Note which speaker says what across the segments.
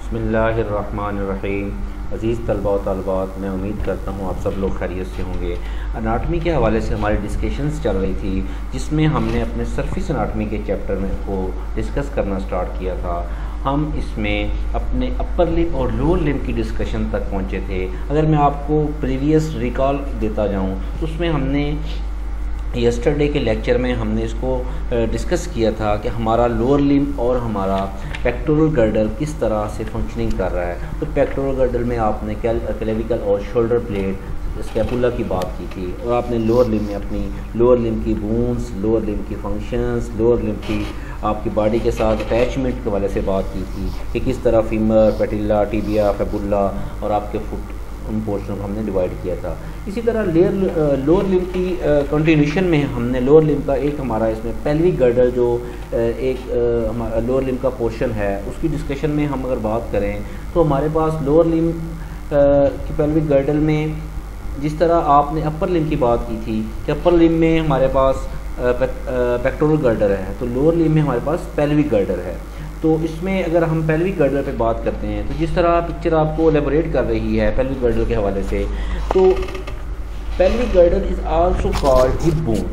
Speaker 1: बिस्मिल्लाहिर्रहमानिर्रहीम। अज़ीज़ तलबा व तलबात, मैं उम्मीद करता हूँ आप सब लोग खैरियत से होंगे। अनाटमी के हवाले से हमारी डिस्कशंस चल रही थी, जिसमें हमने अपने सरफेस अनाटमी के चैप्टर में को डिस्कस करना स्टार्ट किया था। हम इसमें अपने अपर लिम और लोअर लिम की डिस्कशन तक पहुँचे थे। अगर मैं आपको प्रीवियस रिकॉल देता जाऊँ तो उसमें हमने यस्टरडे के लेक्चर में हमने इसको डिस्कस किया था कि हमारा लोअर लिम और हमारा पेक्टोरल गर्डल किस तरह से फंक्शनिंग कर रहा है। तो पेक्टोरल गर्डल में आपने क्लेविकल और शोल्डर ब्लेड स्कैपुला की बात की थी, और आपने लोअर लिम में अपनी लोअर लिम की बोन्स, लोअर लिम की फंक्शंस, लोअर लिम की आपकी बॉडी के साथ अटैचमेंट के वाले से बात की थी कि किस तरह फीमर, पेटिला, टिबिया, फेबुला और आपके फुट, उन पोर्शन को हमने डिवाइड किया था। इसी तरह लोअर लिम की कंटिन्यूशन में हमने लोअर लिम का एक हमारा इसमें पेल्विक गर्डल जो एक हमारा लोअर लिम का पोर्शन है उसकी डिस्कशन में हम अगर बात करें तो हमारे पास लोअर लिम की पेल्विक गर्डल में जिस तरह आपने अपर लिम की बात की थी कि अपर लिम में हमारे पास पेक्टोरल गर्डल है, तो लोअर लिम में हमारे पास पेल्विक गर्डल है। तो इसमें अगर हम पेल्विक गर्डल पे बात करते हैं तो जिस तरह पिक्चर आपको एलेबोरेट कर रही है पेल्विक गर्डल के हवाले से, तो pelvic girdle is also called hip bone.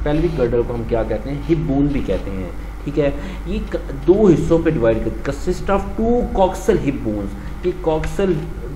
Speaker 1: Pelvic girdle को हम क्या कहते हैं? हिप बोन भी कहते हैं। ठीक है, ये दो हिस्सों पे डिवाइड कर consist of two coxal hip bones. ये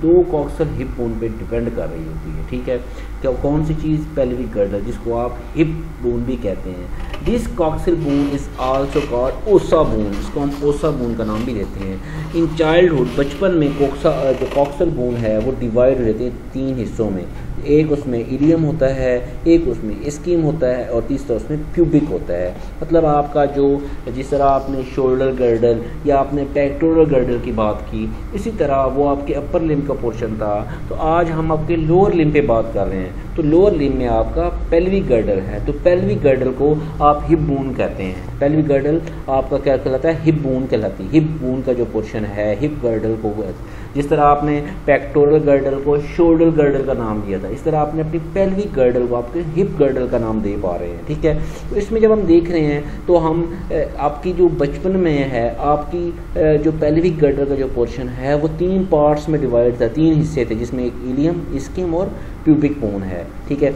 Speaker 1: दो कॉक्सल हिप बोन पे डिपेंड कर रही होती है। ठीक है, क्या कौन सी चीज़? पेल्विक गर्डल, जिसको आप हिप बोन भी कहते हैं। This coxal bone is also called ओसा बोन, इसको हम ओसा बोन का नाम भी देते हैं। इन चाइल्डहुड, बचपन में जो कॉक्सल बोन है वो डिवाइड हो जाती है तीन हिस्सों में। एक उसमें इलियम होता है, एक उसमें इस्कीम होता है और तीसरा उसमें प्यूबिक होता है। मतलब आपका जो जिस तरह आपने शोल्डर गर्डल या आपने पेक्टोरल गर्डल की बात की, इसी तरह वो आपके अपर लिम का पोर्शन था। तो आज हम आपके लोअर लिम पे बात कर रहे हैं। तो लोअर लिम में आपका पेल्विक गर्डल है, तो पेल्विक गर्डल को आप हिप बोन कहते हैं। पेल्विक गर्डल आपका क्या कहलाता है? हिप बोन कहलाती है। हिप बोन का जो पोर्शन है हिप गर्डल को, जिस तरह आपने पेक्टोरल गर्डल को शोल्डर गर्डल का नाम दिया था, इस तरह आपने अपनी पेल्विक गर्डल को आपके हिप गर्डल का नाम दे पा रहे हैं। ठीक है, तो इसमें जब हम देख रहे हैं तो हम आपकी जो बचपन में है आपकी जो पेल्विक गर्डल का जो पोर्शन है वो तीन पार्ट्स में डिवाइड था, तीन हिस्से थे, जिसमें एक इलियम, इस्किम और प्यूबिक बोन है। ठीक है,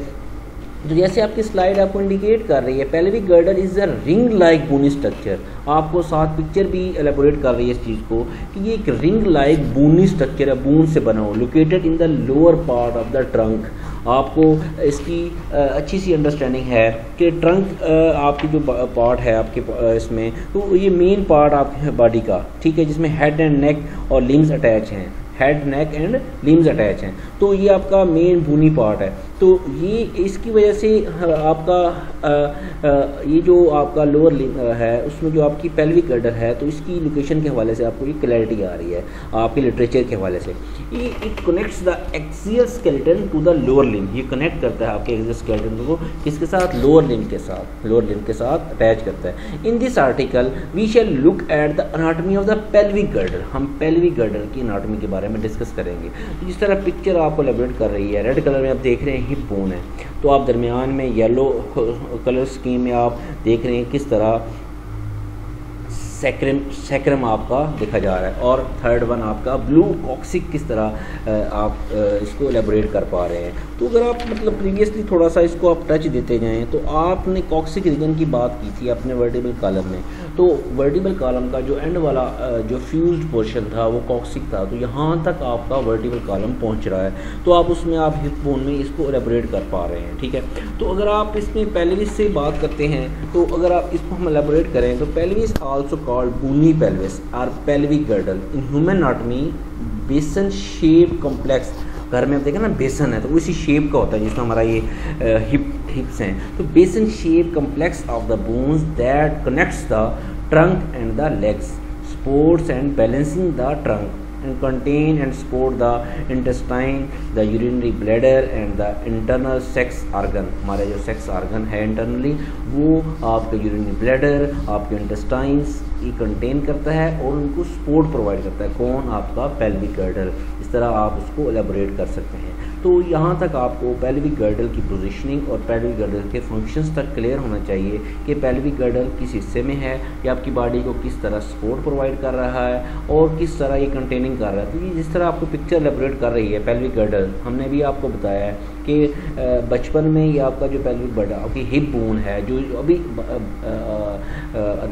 Speaker 1: तो जैसे आपकी स्लाइड आपको इंडिकेट कर रही है, pelvic girdle is a ring like bony structure. आपको साथ पिक्चर भी एलेबोरेट कर रही है इस चीज़ को कि ये एक रिंग लाइक बोनी स्ट्रक्चर है, बोन से बना हो, located in the lower part of the trunk. आपको इसकी अच्छी सी अंडरस्टैंडिंग है कि ट्रंक आपकी जो पार्ट है आपके इसमें, तो ये मेन पार्ट आपकी बॉडी का, ठीक है, जिसमें हेड एंड नेक और लिम्स अटैच हैं, head, neck and limbs attach हैं। तो ये आपका मेन बोनी पार्ट है। तो ये इसकी वजह से आपका ये जो आपका लोअर लिम है उसमें जो आपकी पेल्विक गर्डल है, तो इसकी लोकेशन के हवाले से आपको ये क्लैरिटी आ रही है आपके लिटरेचर के हवाले से। ये it connects the axial skeleton to the lower limb. ये कनेक्ट करता है आपके एक्सियल स्केलेटन को किसके साथ? लोअर लिम के साथ, लोअर लिम के साथ अटैच करता है। In this article we shall look at the anatomy of the pelvic girdle. हम पेल्विक गर्डल की अनाटमी के बारे में डिस्कस करेंगे। तो जिस तरह पिक्चर आपको एलेबोरेट कर रही है, रेड कलर में आप देख रहे हैं हिप बोन है, तो आप दरमियान में येलो कलर स्कीम में आप देख रहे हैं किस तरह सैक्रम आपका देखा जा रहा है, और थर्ड वन आपका ब्लू कॉक्सिक किस तरह आप इसको एलेबोरेट कर पा रहे हैं। तो अगर आप मतलब प्रीवियसली थोड़ा सा इसको आप टच देते जाएं, तो आपने कॉक्सिक रीजन की बात की थी अपने वर्टिबल कॉलम में। तो वर्टिबल कॉलम का जो एंड वाला जो फ्यूज्ड पोर्शन था वो कॉक्सिक था, तो यहाँ तक आपका वर्टिबल कॉलम पहुँच रहा है, तो आप उसमें आप हिप बोन में इसको एलेबोरेट कर पा रहे हैं। ठीक है, तो अगर आप इसमें पेल्विस से बात करते हैं, तो अगर आप इसको हम एलेबोरेट करें तो pelvis also called bony pelvis or pelvic girdle in human anatomy, बेसन शेप कॉम्प्लेक्स। घर में आप देखें ना बेसन है तो उसी शेप का होता है जिसमें हमारा ये हिप्स हैं। तो बेसन shape complex of the bones that connects the trunk and the legs, supports and balancing the trunk and contain and support the intestine, the urinary bladder and the internal sex organ। हमारे जो sex organ है internally वो आपके urinary bladder, आपके intestines ये contain करता है और उनको सपोर्ट प्रोवाइड करता है। कौन? आपका पेल्विक गर्डल। इस तरह आप उसको एलेबोरेट कर सकते हैं। तो यहाँ तक आपको पेल्विक गर्डल की पोजीशनिंग और पेल्विक गर्डल के फंक्शंस तक क्लियर होना चाहिए कि पेल्विक गर्डल किस हिस्से में है, या आपकी बॉडी को किस तरह सपोर्ट प्रोवाइड कर रहा है और किस तरह ये कंटेनिंग कर रहा है। तो ये जिस तरह आपको पिक्चर एलेबोरेट कर रही है पेल्विक गर्डल, हमने भी आपको बताया है कि बचपन में ये आपका जो पेल्विक गर्डल आपकी हिप बोन है, जो अभी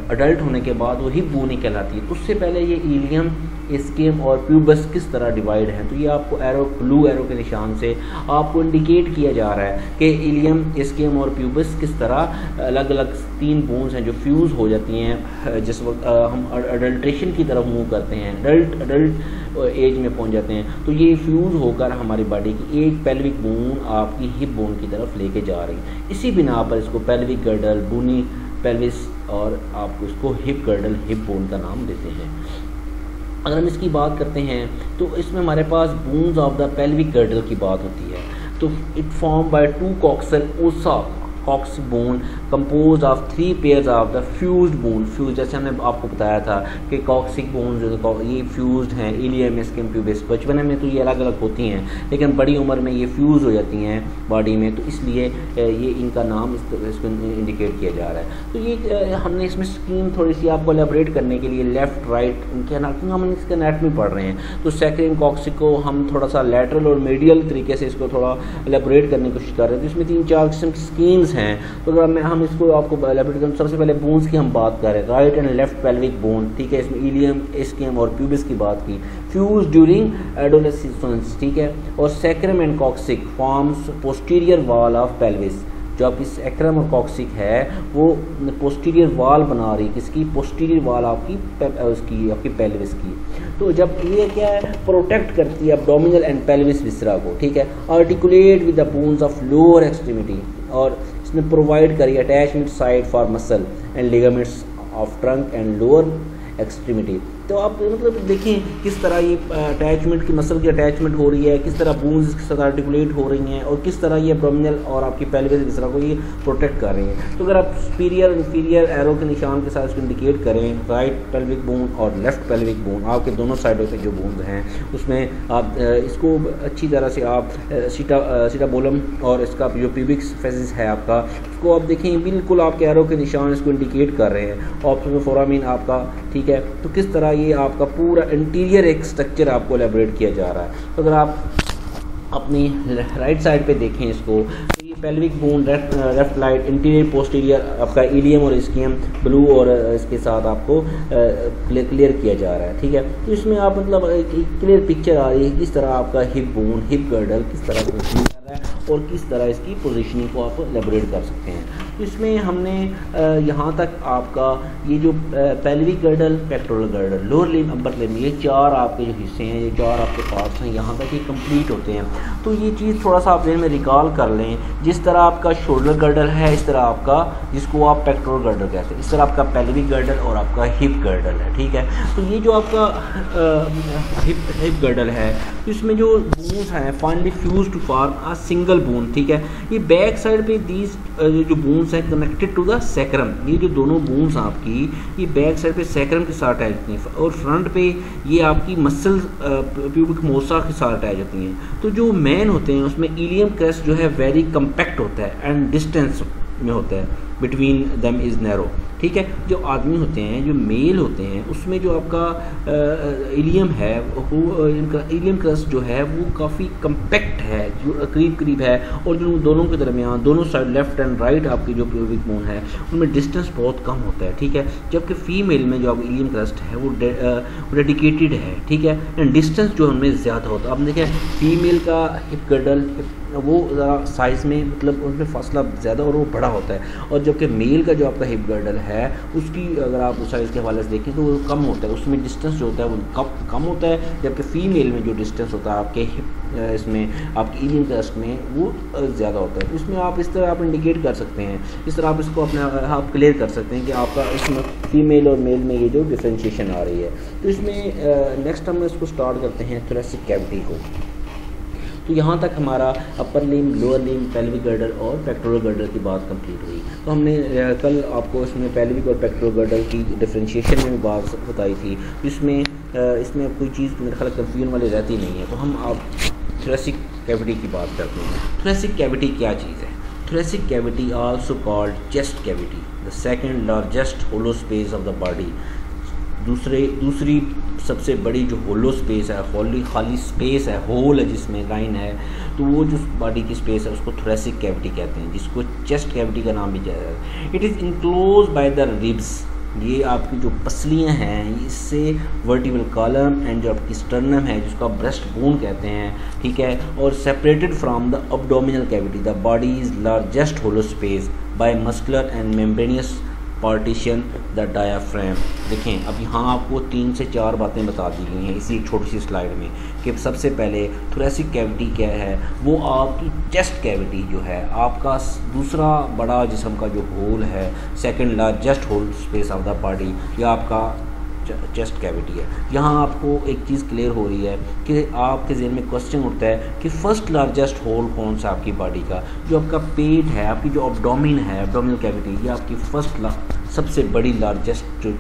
Speaker 1: अडल्ट होने के बाद वो हिप बोन ही कहलाती है। उससे पहले ये इलियम, इस्कियम और प्यूबस किस तरह डिवाइड है, तो ये आपको एरो, ब्लू एरो के निशान से आपको इंडिकेट किया जा रहा है कि इलियम, इस्कियम और प्यूबस किस तरह अलग अलग 3 बोन्स हैं जो फ्यूज़ हो जाती हैं जिस वक्त हम अडल्ट्रेशन की तरफ मूव करते हैं, अडल्ट एज में पहुंच जाते हैं। तो ये फ्यूज़ होकर हमारी बॉडी की एक पेल्विक बोन आपकी हिप बोन की तरफ लेके जा रही है। इसी बिना पर इसको पेल्विक गर्डल, बोनी पेल्विस और आपको इसको हिप गर्डल, हिप बोन का नाम देते हैं। अगर हम इसकी बात करते हैं तो इसमें हमारे पास bones of the pelvic girdle की बात होती है। तो it form by 2 coxal ossa coxic bone compose of 3 pairs of the fused bone. Fuse जैसे हमने आपको बताया था कि कॉक्सिक बोन जो ये फ्यूज्ड हैं, इलियम, इस्कियम, प्यूबिस। बचपन में तो ये अलग अलग होती हैं, लेकिन बड़ी उम्र में ये फ्यूज़ हो जाती हैं बॉडी में, तो इसलिए ये इनका नाम इसको इंडिकेट किया जा रहा है। तो ये हमने इसमें स्कीम थोड़ी सी आपको एलेबोरेट करने के लिए लेफ़्ट राइट उनके हम इसका एनाटॉमी पढ़ रहे हैं। तो सैकरिन कॉक्सिक को हम थोड़ा सा लैटरल और मीडियल तरीके से इसको थोड़ा एलेबोरेट करने की कोशिश कर रहे हैं। तो इसमें 3-4 किस्म की स्कीम्स हैं। तो अगर हम इसको आपको एलेबोरेट करें, सबसे पहले बोन्स की हम बात करें, right and left pelvic bone, ठीक है। इसमें इलियम, इस्कियम और प्यूबिस की बात की, फ्यूज ड्यूरिंग एडोलेसेंस, ठीक है। और sacrum and coccyx forms posterior wall of pelvis. जो आपकी सैक्रम और कॉक्सिक है वो पोस्टीरियर वॉल बना रही है, किसकी? पोस्टीरियर वॉल आपकी उसकी आपकी पेल्विस की। तो जब ये क्या है, प्रोटेक्ट करती है एब्डोमिनल एंड पेल्विस विसरा को, ठीक है। Articulate with the bones of lower extremity, और इसमें प्रोवाइड करी attachment side for muscle and ligaments of trunk and lower extremity. तो आप मतलब देखें किस तरह ये अटैचमेंट की मसल की अटैचमेंट हो रही है, किस तरह बोन्स इसके साथ आर्टिकुलेट हो रही हैं, और किस तरह ये एब्डोमिनल और आपकी पेल्विस विसरा को ये प्रोटेक्ट कर रही हैं। तो अगर आप सुपीरियर इंफीरियर एरो के निशान के साथ इसको इंडिकेट करें, राइट पेल्विक बोन और लेफ्ट पेल्विक बोन, आपके दोनों साइडों पे जो बोन्स हैं उसमें आप इसको अच्छी तरह से आप सीटाबोलम और इसका जो प्यूबिक फेसिस है आपका, इसको आप देखें बिल्कुल आपके एरो के निशान इसको इंडिकेट कर रहे हैं। ऑप्टिमल फोरामीन आपका, ठीक है। तो किस तरह ये आपका पूरा इंटीरियर एक स्ट्रक्चर आपको एलेबोरेट किया जा रहा है। तो अगर आप अपनी राइट साइड पे देखें इसको, तो ये pelvic bone left light interior posterior आपका इलियम और इस्कियम ब्लू और इसके साथ आपको क्लियर किया जा रहा है, ठीक है। तो इसमें आप मतलब एक क्लियर पिक्चर आ रही है किस तरह आपका हिप बोन, हिप गर्डल किस तरह पोजिशनिंग कर रहा है और किस तरह इसकी पोजिशनिंग को आप एलेबोरेट कर सकते हैं। तो इसमें हमने यहाँ तक आपका ये जो pelvic girdle, pectoral girdle, lower limb, upper limb, ये 4 आपके जो हिस्से हैं, ये 4 आपके पार्ट्स हैं, यहाँ तक ये कंप्लीट होते हैं। तो ये चीज़ थोड़ा सा आप ज़हन में रिकॉल कर लें, जिस तरह आपका शोल्डर गर्डल है इस तरह आपका, जिसको आप पेक्टोरल गर्डल कहते हैं, इस तरह आपका पेल्विक गर्डल और आपका हिप गर्डल है, ठीक है। तो ये जो आपका हिप गर्डल है, तो इसमें जो बोन्स हैं finally fuse to form a single bone, ठीक है। ये बैक साइड पे दीज जो बोन्स हैं कनेक्टेड टू द सैक्रम, ये जो दोनों बोन्स आपकी ये बैक साइड पे सैक्रम के साथ अटैच होती हैं, और फ्रंट पे ये आपकी मसल प्यूबिक मोसा के साथ अटैच होती हैं। तो जो मैन होते हैं उसमें इलियम क्रेस्ट जो है वेरी कम्पैक्ट होता है एंड डिस्टेंस में होता है, बिटवीन दम इज़ नैरो, ठीक है। जो आदमी होते हैं, जो मेल होते हैं, उसमें जो आपका इलियम है वो इनका इलियम क्रस्ट जो है वो काफ़ी कम्पैक्ट है, जो करीब करीब है, और जो दोनों के दरमियान दोनों साइड लेफ्ट एंड राइट आपकी जो प्यूबिक बोन है उनमें डिस्टेंस बहुत कम होता है, ठीक है। जबकि फीमेल में जो आपका इलियम क्रस्ट है वो डेडिकेटेड है, ठीक है, एंड डिस्टेंस जो उनमें ज़्यादा होता है। आप देखें फीमेल का हिप गर्डल वो ज़रा साइज़ में मतलब उनमें फासला ज़्यादा और वो बड़ा होता है, और जबकि मेल का जो आपका हिप गर्डल है उसकी अगर आप उस साइज़ के हवाले से देखें तो वो कम होता है, उसमें डिस्टेंस जो होता है वो कम होता है। जबकि फ़ीमेल में जो डिस्टेंस होता है आपके हिप इसमें आपकी इलियम क्रस्ट में वो ज़्यादा होता है। इसमें आप इस तरह आप इंडिकेट कर सकते हैं, इस तरह आप इसको अपने आप क्लियर कर सकते हैं कि आपका इसमें फ़ीमेल और मेल में ये जो डिफ्रेंशिएशन आ रही है। तो इसमें नेक्स्ट हम इसको स्टार्ट करते हैं थोरेसिक कैविटी को। तो यहाँ तक हमारा upper limb, lower limb, pelvic girdle और पेक्टोरल गर्डल की बात कंप्लीट हुई। तो हमने कल आपको इसमें पेल्विक और पेक्टोरल गर्डल की डिफरेंशिएशन में बात बताई थी, इसमें कोई चीज़ मेरे ख्याल कंफ्यूजन वाली रहती नहीं है। तो हम आप थोरेसिक कैविटी की बात करते हैं। थोरेसिक कैविटी क्या चीज़ है? Thoracic cavity also called chest cavity, the second largest hollow space of the body. दूसरी सबसे बड़ी जो होलो स्पेस है, खाली स्पेस है, होल है जिसमें लाइन है, तो वो जो बॉडी की स्पेस है उसको थोरेसिक कैविटी कहते हैं, जिसको चेस्ट कैविटी का नाम भी दिया जाता है। It is enclose by the ribs, ये आपकी जो पसलियाँ हैं इससे वर्टिबल कॉलम एंड जो आपकी स्टर्नम है जिसको आप ब्रेस्ट बोन कहते हैं, ठीक है, और separated from the abdominal cavity, the body is largest hollow space by muscular and membranous partition the diaphragm. देखें अब यहाँ आपको 3 से 4 बातें बता दी गई हैं इसी एक छोटी सी स्लाइड में कि सबसे पहले थोरेसिक कैविटी क्या है, वो आपकी चेस्ट कैविटी जो है आपका दूसरा बड़ा जिस्म का जो होल है, second largest hole space of the body, ये आपका चेस्ट कैविटी है। यहाँ आपको एक चीज़ क्लियर हो रही है कि आपके ज़हन में क्वेश्चन उठता है कि फर्स्ट लार्जेस्ट होल कौन सा आपकी बॉडी का, जो आपका पेट है, आपकी जो एब्डोमेन है, एब्डोमिनल कैविटी, ये आपकी सबसे बड़ी लार्जेस्ट जो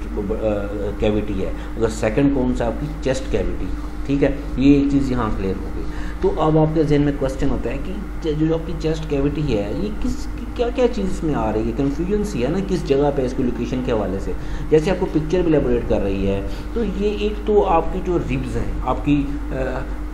Speaker 1: कैविटी है। अगर सेकंड कौन सा आपकी चेस्ट कैविटी, ठीक है, ये एक चीज़ यहाँ क्लियर हो गई। तो अब आपके जहन में क्वेश्चन होता है कि जो आपकी चेस्ट कैविटी है ये क्या क्या चीज़ इसमें आ रही है, कन्फ्यूजन सी है ना किस जगह पे, इसकी लोकेशन के हवाले से। जैसे आपको पिक्चर भी एलेबोरेट कर रही है, तो ये एक तो आपकी जो रिब्स हैं, आपकी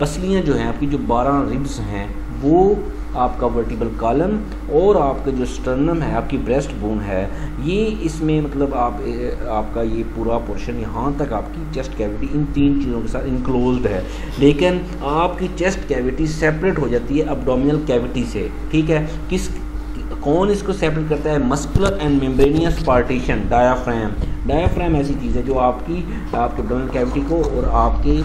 Speaker 1: पसलियाँ जो हैं, आपकी जो 12 रिब्स हैं, वो आपका वर्टिबल कॉलम और आपका जो स्टर्नम है, आपकी ब्रेस्ट बोन है, ये इसमें मतलब आपका ये पूरा पोर्शन यहाँ तक आपकी चेस्ट कैविटी इन 3 चीज़ों के साथ इंक्लोज्ड है। लेकिन आपकी चेस्ट कैविटी सेपरेट हो जाती है एब्डोमिनल कैविटी से, ठीक है। कौन इसको सेपरेट करता है? Muscular and membranous partition, diaphragm. Diaphragm ऐसी चीज़ है जो आपके एब्डोमिनल कैविटी को और आपके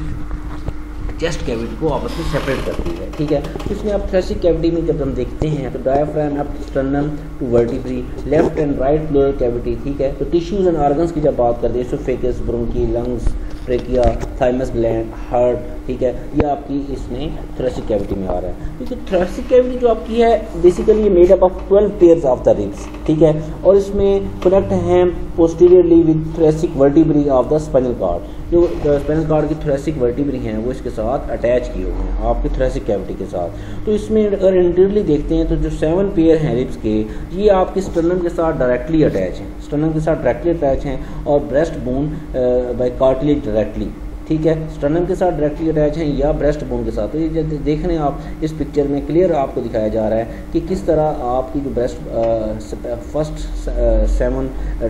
Speaker 1: चेस्ट कैविटी को आपस में सेपरेट करती है, ठीक है। तो इसमें आप थोरेसिक कैविटी में जब हम देखते हैं तो diaphragm up sternum to vertebrae, left and right pleural cavity, ठीक है। तो टिश्यूज एंड ऑर्गन्स की जब बात करते हैं, oesophagus, bronchi, lungs, trachea, thymus gland, heart, ठीक है, ये आपकी इसमें थोरेसिक कैविटी में आ रहा है। क्योंकि थोरेसिक कैविटी जो आपकी है बेसिकली ये made up of 12 pairs of the ribs, ठीक है, और इसमें कनेक्ट हैं posteriorly with thoracic vertebrae of the spinal cord. जो स्पाइनल कॉर्ड की थोरेसिक वर्टिब्री हैं वो इसके साथ अटैच किए हुए हैं आपकी थोरेसिक कैविटी के साथ। तो इसमें अगर इंटीरियरली देखते हैं तो जो 7 पेयर हैं रिब्स के, ये आपके स्टर्नम के साथ डायरेक्टली अटैच हैं, स्टर्नम के साथ डायरेक्टली अटैच हैं, और breast bone by cartilage directly, ठीक है, स्टर्नम के साथ डायरेक्टली अटैच हैं या ब्रेस्ट बोन के साथ। तो ये देख रहे हैं आप इस पिक्चर में क्लियर आपको दिखाया जा रहा है कि किस तरह आपकी जो ब्रेस्ट फर्स्ट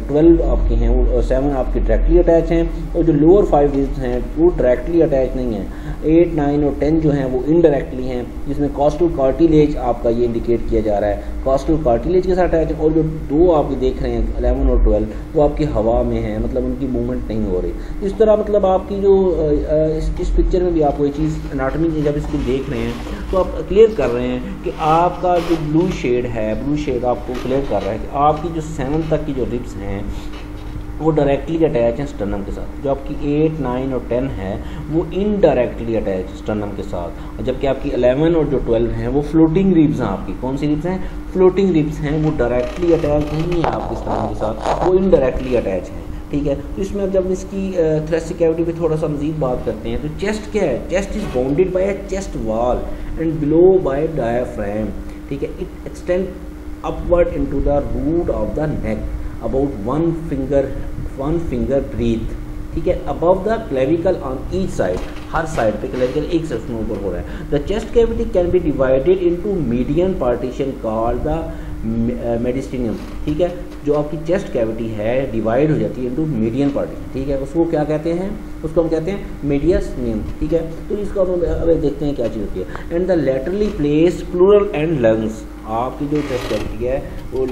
Speaker 1: 12 आपकी हैं वो 7 आपकी डायरेक्टली अटैच हैं, और जो लोअर 5 रिब्स हैं वो डायरेक्टली अटैच नहीं हैं। 8, 9 और 10 जो हैं वो इनडायरेक्टली हैं, जिसमें कॉस्टल कार्टिलेज आपका ये इंडिकेट किया जा रहा है, कॉस्टल कार्टिलेज के साथ अटैच है। और जो 2 आप देख रहे हैं 11 और 12 वो आपकी हवा में है, मतलब उनकी मूवमेंट नहीं हो रही। इस तरह मतलब आपकी जो इस पिक्चर में भी आपको ये चीज़ एनाटॉमी जब इसको देख रहे हैं तो आप क्लियर कर रहे हैं कि आपका जो ब्लू शेड है, ब्लू शेड आपको क्लियर कर रहा है कि आपकी जो 7 तक की जो रिब्स हैं वो डायरेक्टली अटैच हैं स्टर्नम के साथ। जो आपकी 8, 9 और 10 है वो इनडायरेक्टली अटैच स्टर्नम के साथ, और जबकि आपकी 11 और जो 12 हैं वो फ्लोटिंग रिब्स हैं आपकी। कौन सी रिब्स हैं? फ्लोटिंग रिब्स हैं, वो डायरेक्टली अटैच नहीं है आपके स्टर्नम के साथ, वो इनडायरेक्टली अटैच हैं, ठीक है। तो इसमें अब जब इसकी थोरेसिक कैविटी पे थोड़ा सा मजीद बात करते हैं तो चेस्ट क्या है? Chest is bounded by a chest wall and below by diaphragm, ठीक है। It extend upward into the root of the neck about 1 finger breath, ठीक है, above the clavicle on each side, हर साइड पे clavicle एक side में ऊपर हो रहा है। The chest cavity can be divided into median partition called the mediastinum, ठीक है। जो आपकी चेस्ट कैविटी है डिवाइड हो जाती है इनटू मीडियन पार्टीशन, ठीक है, उसको क्या कहते हैं? उसको हम कहते हैं मेडिस्टेनियम, ठीक है। तो इसको हम अब देखते हैं क्या चीज़ होती है। And the laterally placed pleural and lungs, आपकी जो चेस्ट कैविटी है वो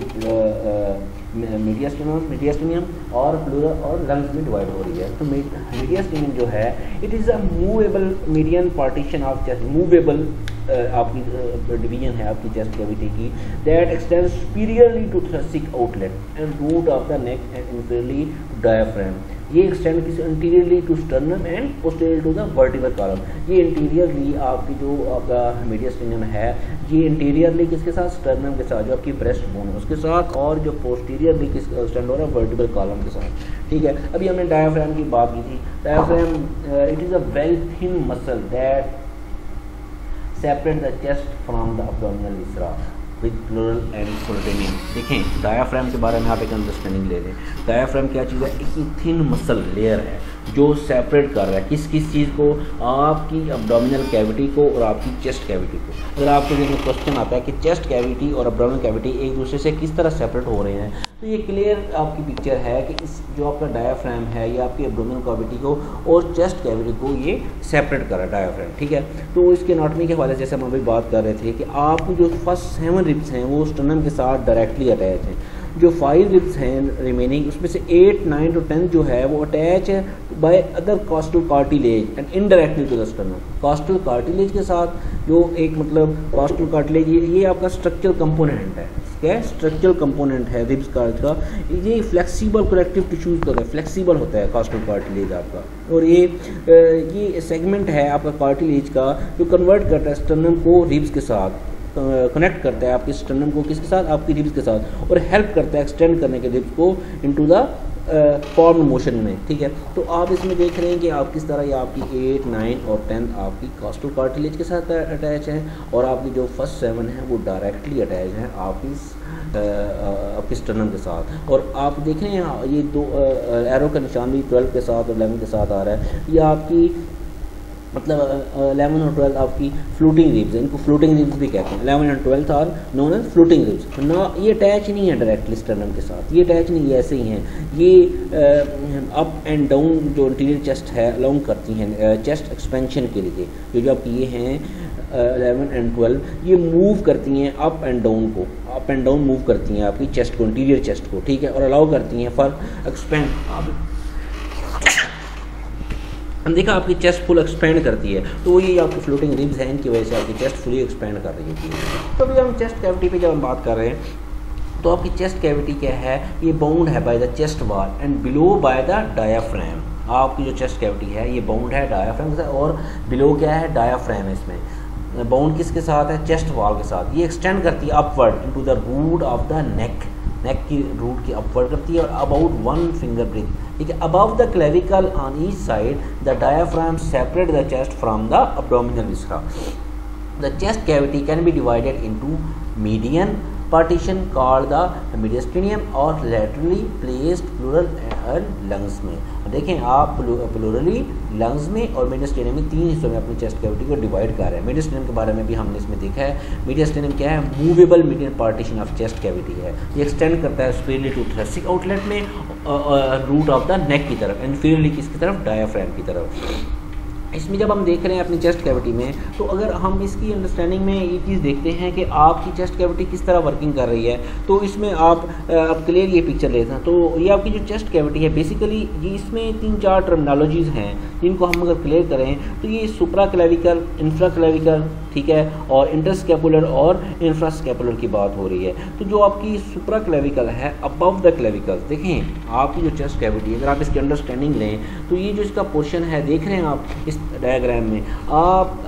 Speaker 1: मेडिस्टेनियम और प्लूरल और लंग्स में डिवाइड हो रही है। तो मेडिस्टेनियम जो है it is a movable median partition of chest, movable आपकी डिवीजन है आपकी चेस्ट कैविटी की, that extends superiorly to thoracic outlet and root of the neck and inferiorly diaphragm. ये एक्सटेंड किसी interiorly to sternum and posterior to the vertebral column. ये interiorly आपकी जो आपका मेडिस्टेनियम है ये इंटीरियरली किसके साथ? स्टर्नम के साथ, जो आपकी ब्रेस्ट बोन है उसके साथ, और जो पोस्टीरियरली किस स्टैंड हो रहा है? वर्टिब्रल कॉलम के साथ, ठीक है। अभी हमने डायाफ्राम की बात की थी। Diaphragm it is a very thin muscle that separate the chest from the abdominal viscera with pleural and peritoneum. देखें डायाफ्राम के बारे में आप एक अंडरस्टैंडिंग ले लें। डायाफ्राम क्या चीज़ है? एक थिन मसल लेयर है जो सेपरेट कर रहा है किस चीज़ को, आपकी अब्डोमिनल कैविटी को और आपकी चेस्ट कैविटी को। अगर आपको देखिए क्वेश्चन आता है कि चेस्ट कैविटी और अब्डोमिनल कैविटी एक दूसरे से किस तरह सेपरेट हो रहे हैं, तो ये क्लियर आपकी पिक्चर है कि इस जो आपका डायाफ्राम है ये आपकी अब्डोमिनल कैविटी को और चेस्ट कैविटी को ये सेपरेट कर रहा है डायाफ्राम, ठीक है। तो इसके एनाटॉमी के हवाले से जैसे हम अभी बात कर रहे थे कि आपकी जो फर्स्ट 7 रिब्स हैं वो स्टर्नम के साथ डायरेक्टली अटैच हैं। जो 5 रिब्स हैं रिमेनिंग उसमें से 8, 9 और 10 जो है वो अटैच है by other costal cartilage and indirectly to the sternum. Costal cartilage के साथ जो एक मतलब कॉस्टल कार्टिलेज ये आपका स्ट्रक्चरल कंपोनेंट है, क्या है? स्ट्रक्चरल कंपोनेंट है रिब्स का। ये फ्लेक्सिबल कनेक्टिव टिश्यूज का फ्लेक्सिबल होता है कॉस्टल कार्टिलेज आपका, और ये सेगमेंट है आपका कार्टिलेज का जो कन्वर्ट करता है स्टर्नम को रिब्स के साथ, कनेक्ट करता है आपके स्टर्नम को किसके साथ? आपकी रिब्स के साथ, और हेल्प करता है एक्सटेंड करने के रिब्स को इनटू द फॉर्म मोशन में, ठीक है। तो आप इसमें देख रहे हैं कि आप किस तरह ये आपकी 8, 9 और 10 आपकी कॉस्टल कार्टिलेज के साथ अटैच हैं, और आपकी जो फर्स्ट 7 हैं वो डायरेक्टली अटैच हैं आपकी स्टर्नम के साथ। और आप देख रहे हैं ये दो एरो का निशान भी 12 के साथ और 11 के साथ आ रहा है। ये आपकी मतलब 11 और 12 आपकी फ्लोटिंग रिब्स है, इनको फ्लोटिंग रिब्स भी कहते हैं। 11 and 12 are known as floating ribs. ना ये अटैच नहीं है डायरेक्टली स्टर्नम के साथ, ये अटैच नहीं, ये ऐसे ही हैं। ये अप एंड डाउन जो इंटीरियर चेस्ट है अलाउंग करती हैं चेस्ट एक्सपेंशन के लिए। जो आपकी ये हैं 11 एंड 12 ये मूव करती हैं अप एंड डाउन को, अप एंड डाउन मूव करती हैं आपकी चेस्ट को, इंटीरियर चेस्ट को, ठीक है, और अलाउ करती हैं फॉर एक्सपेंड। हम देखा आपकी चेस्ट फुल एक्सपेंड करती है, तो ये आपकी फ्लोटिंग रिब्स हैं, इनकी वजह से आपकी चेस्ट फुली एक्सपेंड कर रही होती है। तो अभी हम चेस्ट कैविटी पे जब हम बात कर रहे हैं तो आपकी चेस्ट कैविटी क्या है? ये बाउंड है by the chest wall and below by the diaphragm. आपकी जो चेस्ट कैविटी है ये बाउंड है डायाफ्राम के साथ, और बिलो क्या है? डायाफ्राम। इसमें बाउंड किसके साथ है? चेस्ट वॉल के साथ। ये एक्सटेंड करती है upward into the root of the neck की रूट की अपवर्ड करती है, और अबाउट 1 फिंगर ब्रेथ, ठीक है। Above the clavicle on each side the diaphragm separate the chest from the abdominal viscera. The chest cavity can be divided into median partition called the mediastinum और laterally placed plural lungs में। देखें आप प्लूरली lungs में और मीडियस्टेनियम में 3 हिस्सों में अपनी चेस्ट कैविटी को डिवाइड कर रहे हैं। मीडियस्टेनियम के बारे में भी हमने इसमें देखा है। मीडियस्टेनियम क्या है? Movable median partition of chest cavity है। ये एक्सटेंड करता है स्पेरली टू थोरैसिक आउटलेट में, रूट ऑफ द नेक की तरफ, इन्फीरियरली किसकी तरफ? डायाफ्राम की तरफ। इसमें जब हम देख रहे हैं अपनी चेस्ट कैविटी में, तो अगर हम इसकी अंडरस्टैंडिंग में ये चीज़ देखते हैं कि आपकी चेस्ट कैविटी किस तरह वर्किंग कर रही है, तो इसमें आप क्लियर ये पिक्चर लेते हैं। तो ये आपकी जो चेस्ट कैविटी है बेसिकली ये इसमें 3-4 टर्मिनोलॉजीज़ हैं जिनको हम अगर क्लियर करें तो ये सुप्रा क्लेविकल, इंफ्रा क्लेविकल, ठीक है, और इंटरस्कैपुलर और इंफ्रास्कैपुलर की बात हो रही है। तो जो आपकी सुप्रा क्लेविकल है अबव द क्लेविकल, देखें आपकी जो चेस्ट कैविटी अगर आप इसकी अंडरस्टैंडिंग लें तो ये जो इसका पोर्शन है देख रहे हैं आप इस डायग्राम में, आप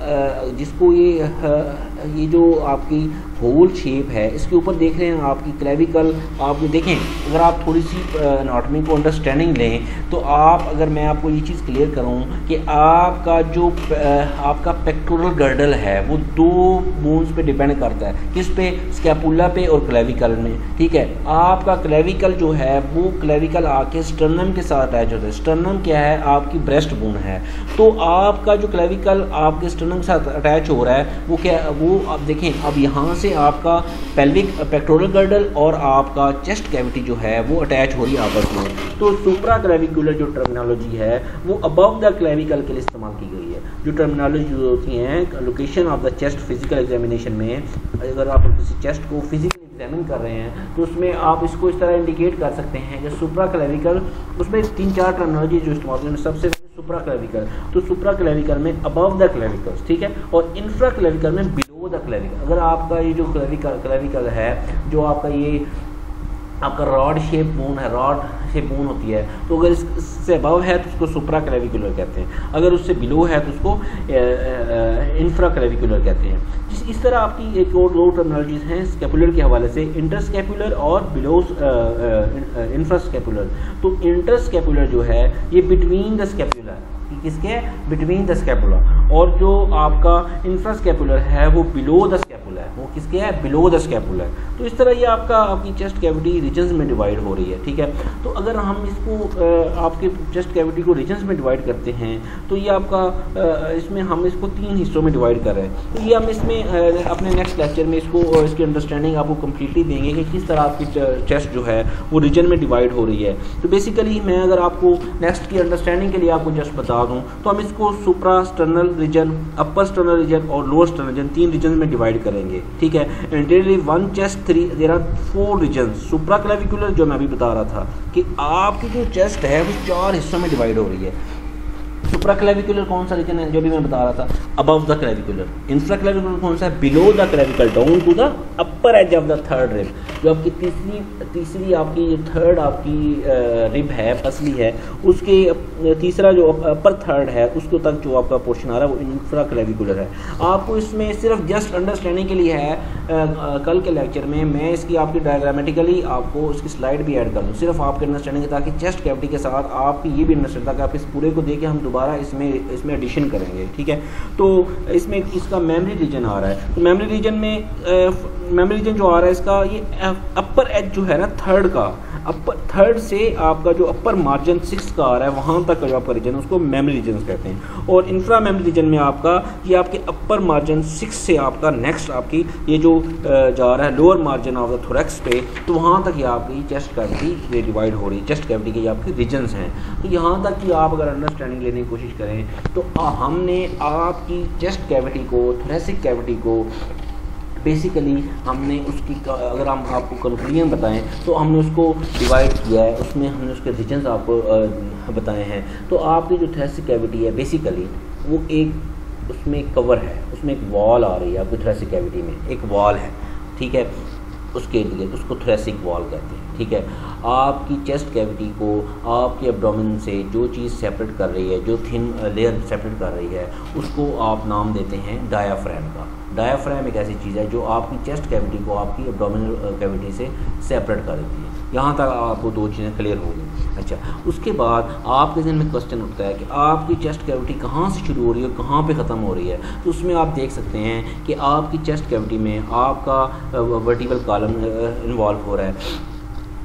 Speaker 1: जिसको ये जो आपकी होल शेप है इसके ऊपर देख रहे हैं आपकी क्लेविकल। आप देखें अगर आप थोड़ी सी एनाटॉमी को अंडरस्टैंडिंग लें तो आप अगर मैं आपको ये चीज़ क्लियर करूं कि आपका जो आपका पेक्टोरल गर्डल है वो 2 बोन्स पे डिपेंड करता है, किस पे? स्कैपुला पे और क्लेविकल में, ठीक है। आपका क्लेविकल जो है वो क्लेविकल आके स्टर्नम के साथ अटैच होता है। स्टर्नम क्या है? आपकी ब्रेस्ट बोन है। तो आपका जो क्लेविकल आपके स्टर्नम के साथ अटैच हो रहा है वो क्या? वो आप देखें अब यहाँ से आपका पेल्विक पेक्टोरल गर्डल और आपका चेस्ट कैविटी जो है वो अटैच हो रही है आपस में। तो सुप्रा क्लेविकुलर जो टर्मिनोलॉजी है वो अबव द क्लेविकल के लिए इस्तेमाल की गई है। जो टर्मिनोलॉजी होती हैं location of the chest physical examination में, अगर आप किसी चेस्ट को फिजिकली एग्जामिन कर रहे हैं तो उसमें आप इसको इस तरह इंडिकेट कर सकते हैं कि सुप्रा क्लेविकल, उसमें 3-4 टर्मिनोलॉजी जो इस्तेमाल होती है। सबसे सुप्रा क्लेविकल, तो सुप्रा क्लेविकल में अबव द क्लेविकल, ठीक है, और इंफ्रा क्लेविकल में बिलो द क्लेविकल। अगर आपका ये जो क्लेविकल है जो आपका ये आपका रॉड शेप बोन है, रॉड शेप बोन होती है, तो अगर इससे अबव है तो उसको सुप्रा क्लेविकुलर कहते हैं, अगर उससे बिलो है तो उसको इंफ्रा क्लेविकुलर कहते हैं। इस तरह आपकी एक और 2 टर्मिनोलॉजीज हैं स्कैपुलर के हवाले से, इंटरस्कैपुलर और बिलो इंफ्रास्कैपुलर। तो इंटरस्कैपुलर जो है ये बिटवीन द स्कैपुला, किसके बिटवीन द स्कैपुला, और जो आपका इंफ्रास्कैपुलर है वो बिलो द स्कैपुला है, वो किसके है बिलो द स्कैपुला है। तो इस तरह ये आपकी चेस्ट कैविटी रीजन्स में डिवाइड हो रही है, ठीक है। तो अगर हम इसको आपके चेस्ट कैविटी को रीजन्स में डिवाइड करते हैं तो ये आपका इसमें हम इसको 3 हिस्सों में डिवाइड कर रहे हैं। तो ये हम इसमें अपने नेक्स्ट लेक्चर में इसको इसकी अंडरस्टैंडिंग आपको कम्प्लीटली देंगे कि किस तरह आपकी चेस्ट जो है वो रीजन में डिवाइड हो रही है। तो बेसिकली मैं अगर आपको नेक्स्ट की अंडरस्टैंडिंग के लिए आपको जस्ट बता दूं तो हम इसको supra sternal region, upper sternal region और लोअर स्टर्नल रीजन 3 रीजन में डिवाइड करेंगे, ठीक है। Interiorly 1 chest 3 there are 4 region. Supra clavicular जो मैं अभी बता रहा था कि आपकी जो चेस्ट है वो 4 हिस्सों में डिवाइड हो रही है। सुप्रा क्लेविकुलर कौन सा रीजन है जो भी मैं बता रहा था, above the clavicular. Infra clavicular कौन सा है, below the clavicle, down to the upper edge of the third rib. जो आपकी तीसरी आपकी थर्ड आपकी रिब है, पसली है, उसके तीसरा जो अपर थर्ड है उसको तक जो आपका पोर्शन आ रहा है वो इंफ्रा क्लेविकुलर है। आपको इसमें सिर्फ जस्ट अंडरस्टैंडिंग के लिए है, कल के लेक्चर में मैं इसकी आपकी डायग्रामेटिकली आपको उसकी स्लाइड भी ऐड कर दूँ, सिर्फ आपके अंडरस्टैंडिंग ताकि चेस्ट कैविटी के साथ आपकी ये भी अंडरस्टैंड ताकि आप इस पूरे को देखें, हम दोबारा इसमें एडिशन करेंगे, ठीक है। तो इसमें इसका मेमोरी रीजन आ रहा है। तो मेमोरी रीजन में मेमोरी रीजन जो आ रहा है इसका ये अपर एज जो है ना थर्ड का, अपर थर्ड से आपका जो अपर मार्जिन 6 का आ रहा है वहाँ तक का जो आपका रीजन उसको मेमोरी रीजन कहते हैं। और इंफ्रा मेमोरी रीजन में आपका ये आपके अपर मार्जिन 6 से आपका नेक्स्ट आपकी ये जो जा रहा है lower margin of the thorax पे, तो वहाँ तक ये आपकी चेस्ट कैविटी डिवाइड हो रही है। चेस्ट कैविटी के आपके रीजन्स हैं। तो यहाँ तक कि आप अगर अंडरस्टैंडिंग लेने की कोशिश करें तो हमने आपकी चेस्ट कैविटी को, थोरैसिक कैविटी को बेसिकली हमने उसकी अगर हम आपको कंक्लूजन बताएं तो हमने उसको डिवाइड किया है, उसमें हमने उसके रीजन्स आपको बताए हैं। तो आपकी जो थोरैसिक कैविटी है बेसिकली वो एक उसमें एक कवर है, उसमें एक वॉल आ रही है आपकी थोरैसिक कैविटी में, एक वॉल है, ठीक है। उसके लिए उसको थोरैसिक वॉल कहते हैं, ठीक है। आपकी चेस्ट कैविटी को आपके एब्डोमेन से जो चीज़ सेपरेट कर रही है, जो थिन लेयर सेपरेट कर रही है, उसको आप नाम देते हैं डायाफ्राम का। डायाफ्राम एक ऐसी चीज़ है जो आपकी चेस्ट कैविटी को आपकी एब्डोमिनल कैविटी से सेपरेट कर देती है। यहाँ तक आपको 2 चीज़ें क्लियर हो गई। अच्छा, उसके बाद आपके जहन में क्वेश्चन उठता है कि आपकी चेस्ट कैविटी कहाँ से शुरू हो रही है, कहाँ पे ख़त्म हो रही है। तो उसमें आप देख सकते हैं कि आपकी चेस्ट कैविटी में आपका वर्टिकल कॉलम इन्वॉल्व हो रहा है।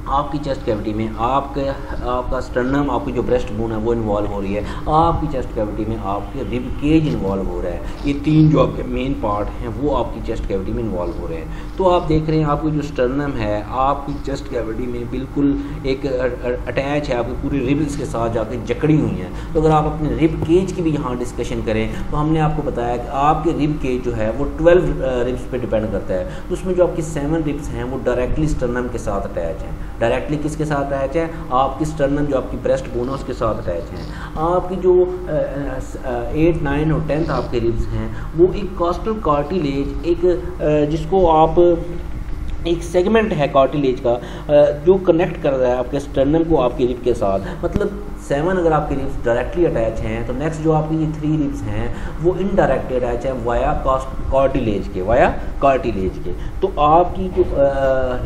Speaker 1: आपकी चेस्ट कैविटी में आपका स्टर्नम, आपकी जो ब्रेस्ट बोन है वो इन्वॉल्व हो रही है। आपकी चेस्ट कैविटी में आपके रिब केज इन्वॉल्व हो रहा है। ये 3 जो आपके मेन पार्ट हैं वो आपकी चेस्ट कैविटी में इन्वॉल्व हो रहे हैं। तो आप देख रहे हैं आपकी जो स्टर्नम है आपकी चेस्ट कैविटी में बिल्कुल एक अटैच है, आपकी पूरी रिब्स के साथ जाकर जकड़ी हुई हैं। तो अगर आप अपने रिब केज की भी यहाँ डिस्कशन करें तो हमने आपको बताया कि आपके रिब केज जो है वो 12 रिब्स पे डिपेंड करता है। तो उसमें जो आपकी 7 रिब्स हैं वो डायरेक्टली स्टर्नम के साथ अटैच हैं। डायरेक्टली किसके साथ अटैच है, आपकी स्टर्नम जो आपकी ब्रेस्ट बोन है उसके साथ अटैच हैं। आपकी जो 8, 9 और 10th आपके रिब्स हैं वो एक कॉस्टल कार्टिलेज, एक जिसको आप एक सेगमेंट है कार्टिलेज का जो कनेक्ट कर रहा है आपके स्टर्नम को आपके रिब के साथ। मतलब 7 अगर आपके रिब्स डायरेक्टली अटैच हैं तो नेक्स्ट जो आपकी ये 3 रिब्स हैं वो इनडायरेक्टली अटैच है वाया कार्टिलेज के, वाया कार्टिलेज के। तो आपकी जो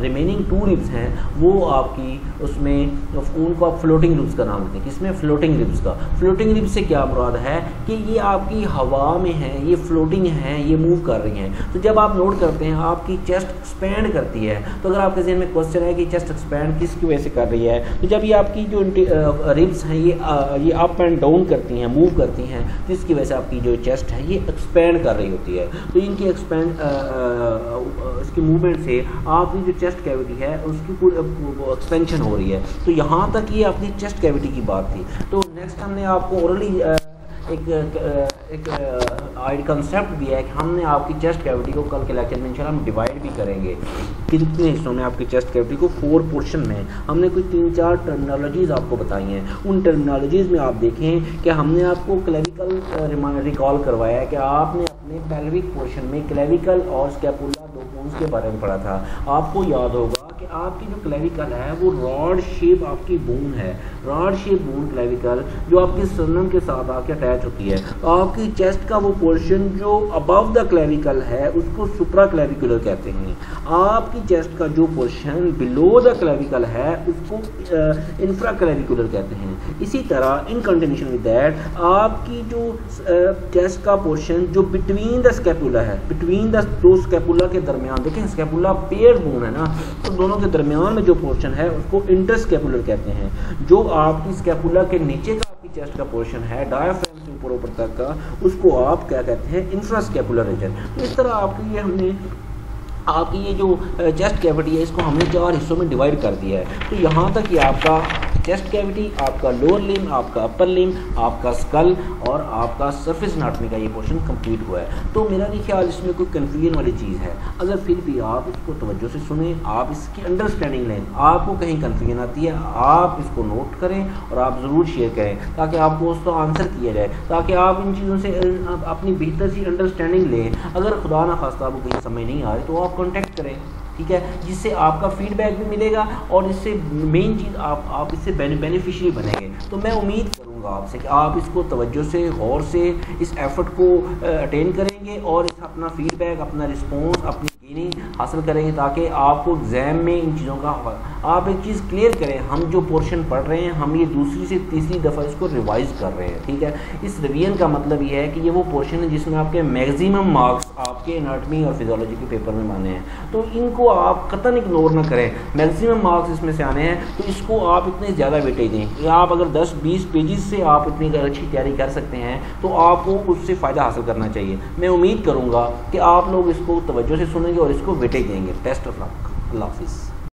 Speaker 1: रिमेनिंग 2 रिब्स हैं वो आपकी उसमें उनको आप फ्लोटिंग रिब्स का नाम देते हैं। किसमें, फ्लोटिंग रिब्स का। फ्लोटिंग रिब्स से क्या मुराद है कि ये आपकी हवा में है, ये फ्लोटिंग है, ये मूव कर रही हैं। तो जब आप नोट करते हैं आपकी चेस्ट एक्सपैंड करती है। तो अगर आपके ज़हन में क्वेश्चन है कि चेस्ट एक्सपैंड किसकी वजह से कर रही है, तो जब ये आपकी जो रिब्स हैं ये अप एंड डाउन करती हैं, मूव करती हैं, जिसकी वजह से आपकी जो चेस्ट है ये एक्सपैंड कर रही होती है। तो इनकी इसकी मूवमेंट से आपकी जो चेस्ट कैविटी है उसकी पूरी एक्सपेंशन हो रही है। तो यहाँ तक ये अपनी चेस्ट कैविटी की बात थी। तो नेक्स्ट हमने आपको ओरली एक कंसेप्ट दिया है कि हमने आपकी चेस्ट कैविटी को कल के लेक्चर में इंशाल्लाह हम डिवाइड भी करेंगे कितने हिस्सों में आपकी चेस्ट कैविटी को 4 पोर्शन में। हमने कोई 3-4 टर्मिनोलॉजीज़ आपको बताई हैं। उन टर्मिनोलॉजीज़ में आप देखें कि हमने आपको क्लेविकल रिकॉल करवाया है कि आपने अपने पेल्विक पोर्शन में क्लेविकल और स्कैपुला 2 बोन्स के बारे में पढ़ा था। आपको याद होगा कि आपकी जो क्लेविकल है वो रॉड शेप आपकी बोन है, रॉड शेप बोन क्लेविकल जो आपकी स्टर्नम के साथ आके अटैच होती है। तो आपकी चेस्ट का वो पोर्शन जो अबव द क्लेविकल है उसको सुप्रा क्लेविकुलर कहते हैं। आपकी चेस्ट का जो पोर्शन बिलो द क्लेविकल है उसको इंफ्रा क्लेविकुलर कहते हैं। इसी तरह इन कंटिन्यूशन विद दैट आपकी जो चेस्ट का पोर्शन जो बिटवीन द स्कैपुला है, बिटवीन द दो स्कैपुला के दरमियान, देखें स्कैपुला पेयर बोन है ना, तो दोनों के दरमियान में जो पोर्शन है उसको इंटरस्कैपुलर कहते हैं। जो आपकी स्कैपुला के नीचे का आपकी चेस्ट का पोर्शन है डायफ्राम से ऊपर तक का, उसको आप क्या कहते हैं, इंफ्रास्कैपुलर रीजन। तो इस तरह आपकी ये हमने आपकी ये जो चेस्ट कैविटी है इसको हमने 4 हिस्सों में डिवाइड कर दिया है। तो यहाँ तक कि आपका चेस्ट कैविटी, आपका लोअर लिम, आपका अपर लिम, आपका स्कल और आपका सरफेस एनाटॉमी का ये पोर्शन कंप्लीट हुआ है। तो मेरा नहीं ख्याल इसमें कोई कन्फ्यूजन वाली चीज़ है। अगर फिर भी आप इसको तवज्जो से सुने, आप इसकी अंडरस्टैंडिंग लें, आपको कहीं कन्फ्यूजन आती है आप इसको नोट करें और आप ज़रूर शेयर करें ताकि आपको उसका आंसर किया जाए, ताकि आप इन चीज़ों से अपनी बेहतर सी अंडरस्टैंडिंग लें। अगर खुदा ना खास्ता आपको कहीं समझ नहीं आ रही तो आप कॉन्टैक्ट करें, ठीक है, जिससे आपका फीडबैक भी मिलेगा और इससे मेन चीज़ आप इससे बेनिफिशियरी बनेंगे। तो मैं उम्मीद करूँगा आपसे कि आप इसको तवज्जो से, गौर से इस एफर्ट को अटेंड करेंगे और इस अपना फीडबैक, अपना रिस्पॉन्स, अपनी गेनिंग हासिल करेंगे ताकि आपको एग्ज़ाम में इन चीज़ों का आप एक चीज़ क्लियर करें, हम जो पोर्शन पढ़ रहे हैं हम ये दूसरी से तीसरी दफ़ा इसको रिवाइज़ कर रहे हैं, ठीक है। इस रिवीजन का मतलब ये है कि ये वो पोर्शन है जिसमें आपके मैक्सिमम मार्क्स आपके एनाटॉमी और फिजियोलॉजी के पेपर में आने हैं। तो इनको आप कतई इग्नोर ना करें, मैक्सिमम मार्क्स इसमें से आने हैं तो इसको आप इतने ज़्यादा वेटेज दें। आप अगर 10-20 पेजेस से आप इतनी अच्छी तैयारी कर सकते हैं तो आपको उससे फ़ायदा हासिल करना चाहिए। मैं उम्मीद करूँगा कि आप लोग इसको तवज्जो से सुनेंगे और इसको वेटेज देंगे। बेस्ट ऑफ लक, अल्लाह हाफिज़।